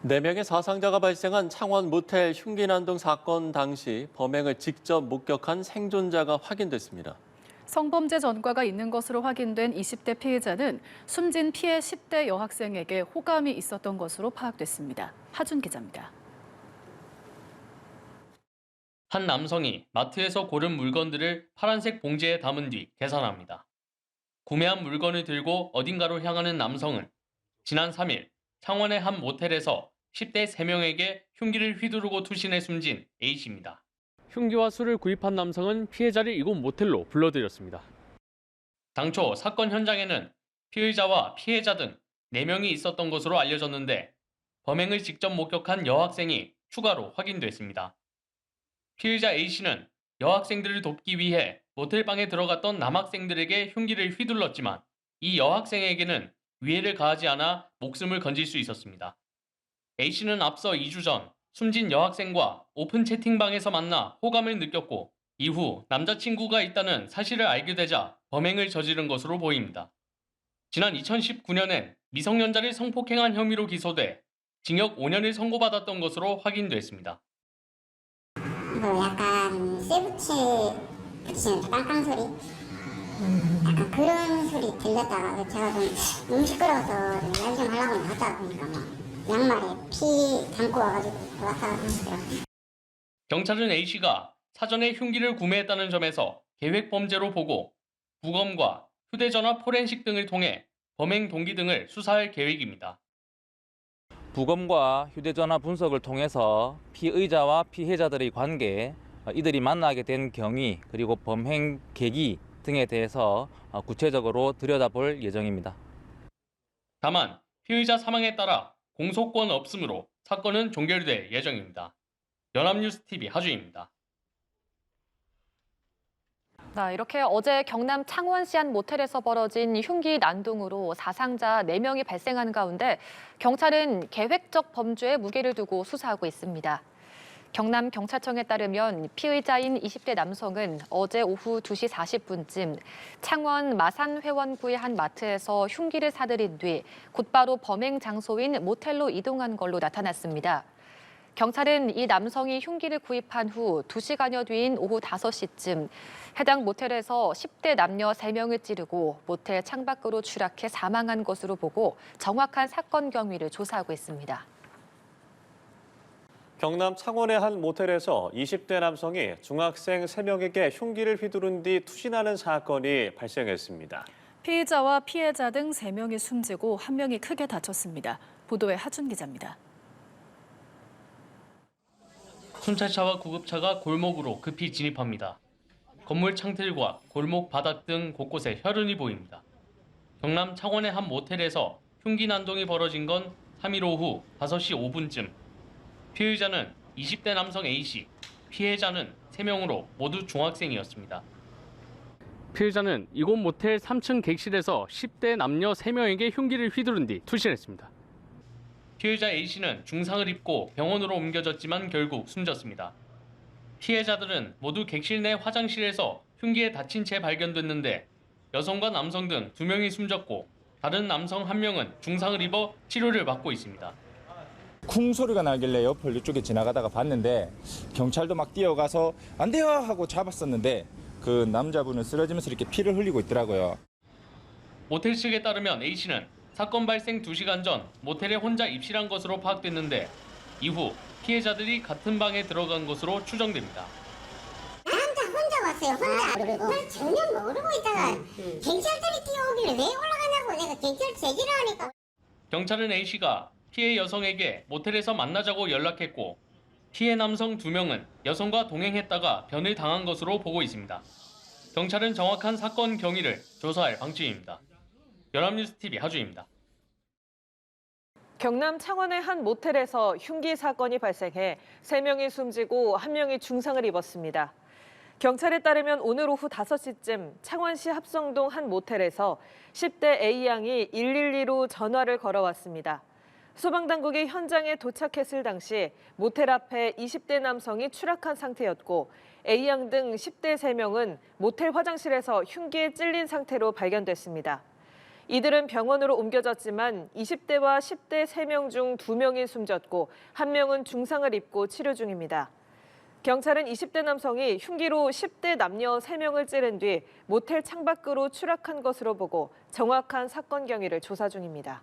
4명의 사상자가 발생한 창원 모텔 흉기 난동 사건 당시 범행을 직접 목격한 생존자가 확인됐습니다. 성범죄 전과가 있는 것으로 확인된 20대 피해자는 숨진 피해 10대 여학생에게 호감이 있었던 것으로 파악됐습니다. 하준 기자입니다. 한 남성이 마트에서 고른 물건들을 파란색 봉지에 담은 뒤 계산합니다. 구매한 물건을 들고 어딘가로 향하는 남성은 지난 3일 창원의 한 모텔에서 10대 3명에게 흉기를 휘두르고 투신해 숨진 A씨입니다. 흉기와 술을 구입한 남성은 피해자를 이곳 모텔로 불러들였습니다. 당초 사건 현장에는 피의자와 피해자 등 4명이 있었던 것으로 알려졌는데 범행을 직접 목격한 여학생이 추가로 확인됐습니다. 피의자 A씨는 여학생들을 돕기 위해 모텔방에 들어갔던 남학생들에게 흉기를 휘둘렀지만 이 여학생에게는 위해를 가하지 않아 목숨을 건질 수 있었습니다. A씨는 앞서 2주 전 숨진 여학생과 오픈 채팅방에서 만나 호감을 느꼈고 이후 남자친구가 있다는 사실을 알게 되자 범행을 저지른 것으로 보입니다. 지난 2019년엔 미성년자를 성폭행한 혐의로 기소돼 징역 5년을 선고받았던 것으로 확인됐습니다. 약간 쇠붙이 붙이는 빵빵 소리? 약간 그런 소리 들렸다가 제가 좀 너무 시끄러워서 말 좀 하려고 나갔다 보니까 막 양말에 피 담고 와가지고 왔다 갔다 하더라고요. 경찰은 A씨가 사전에 흉기를 구매했다는 점에서 계획 범죄로 보고 부검과 휴대전화 포렌식 등을 통해 범행 동기 등을 수사할 계획입니다. 부검과 휴대전화 분석을 통해서 피의자와 피해자들의 관계, 이들이 만나게 된 경위, 그리고 범행 계기 등에 대해서 구체적으로 들여다볼 예정입니다. 다만 피의자 사망에 따라 공소권 없음으로 사건은 종결될 예정입니다. 연합뉴스TV 하주입니다. 이렇게 어제 경남 창원시 한 모텔에서 벌어진 흉기 난동으로 사상자 4명이 발생한 가운데 경찰은 계획적 범죄에 무게를 두고 수사하고 있습니다. 경남경찰청에 따르면 피의자인 20대 남성은 어제 오후 2시 40분쯤 창원 마산회원구의 한 마트에서 흉기를 사들인 뒤 곧바로 범행 장소인 모텔로 이동한 걸로 나타났습니다. 경찰은 이 남성이 흉기를 구입한 후 2시간여 뒤인 오후 5시쯤 해당 모텔에서 10대 남녀 3명을 찌르고 모텔 창밖으로 추락해 사망한 것으로 보고 정확한 사건 경위를 조사하고 있습니다. 경남 창원의 한 모텔에서 20대 남성이 중학생 3명에게 흉기를 휘두른 뒤 투신하는 사건이 발생했습니다. 피의자와 피해자 등 3명이 숨지고 1명이 크게 다쳤습니다. 보도에 하준 기자입니다. 순찰차와 구급차가 골목으로 급히 진입합니다. 건물 창틀과 골목 바닥 등 곳곳에 혈흔이 보입니다. 경남 창원의 한 모텔에서 흉기 난동이 벌어진 건 3일 오후 5시 5분쯤. 피의자는 20대 남성 A씨, 피해자는 3명으로 모두 중학생이었습니다. 피해자는 이곳 모텔 3층 객실에서 10대 남녀 3명에게 흉기를 휘두른 뒤 투신했습니다. 피해자 A씨는 중상을 입고 병원으로 옮겨졌지만 결국 숨졌습니다. 피해자들은 모두 객실 내 화장실에서 흉기에 다친 채 발견됐는데 여성과 남성 등 2명이 숨졌고 다른 남성 1명은 중상을 입어 치료를 받고 있습니다. 쿵 소리가 나길래 옆을 이쪽에 지나가다가 봤는데 경찰도 막 뛰어가서 안 돼요 하고 잡았었는데 그 남자분은 쓰러지면서 이렇게 피를 흘리고 있더라고요. 모텔 측에 따르면 A씨는 사건 발생 2시간 전 모텔에 혼자 입실한 것으로 파악됐는데 이후 피해자들이 같은 방에 들어간 것으로 추정됩니다. 나한테 혼자 왔어요. 혼자. 전혀 모르고 있다가 경찰들이 뛰어오길래 왜 올라가냐고 내가 경찰 제지를 하니까. 경찰은 A씨가 피해 여성에게 모텔에서 만나자고 연락했고 피해 남성 2명은 여성과 동행했다가 변을 당한 것으로 보고 있습니다. 경찰은 정확한 사건 경위를 조사할 방침입니다. 연합뉴스TV 하주입니다. 경남 창원의 한 모텔에서 흉기 사건이 발생해 3명이 숨지고 1명이 중상을 입었습니다. 경찰에 따르면 오늘 오후 5시쯤 창원시 합성동 한 모텔에서 10대 A양이 112로 전화를 걸어왔습니다. 소방당국이 현장에 도착했을 당시 모텔 앞에 20대 남성이 추락한 상태였고 A양 등 10대 3명은 모텔 화장실에서 흉기에 찔린 상태로 발견됐습니다. 이들은 병원으로 옮겨졌지만 20대와 10대 3명 중 2명이 숨졌고 1명은 중상을 입고 치료 중입니다. 경찰은 20대 남성이 흉기로 10대 남녀 3명을 찌른 뒤 모텔 창밖으로 추락한 것으로 보고 정확한 사건 경위를 조사 중입니다.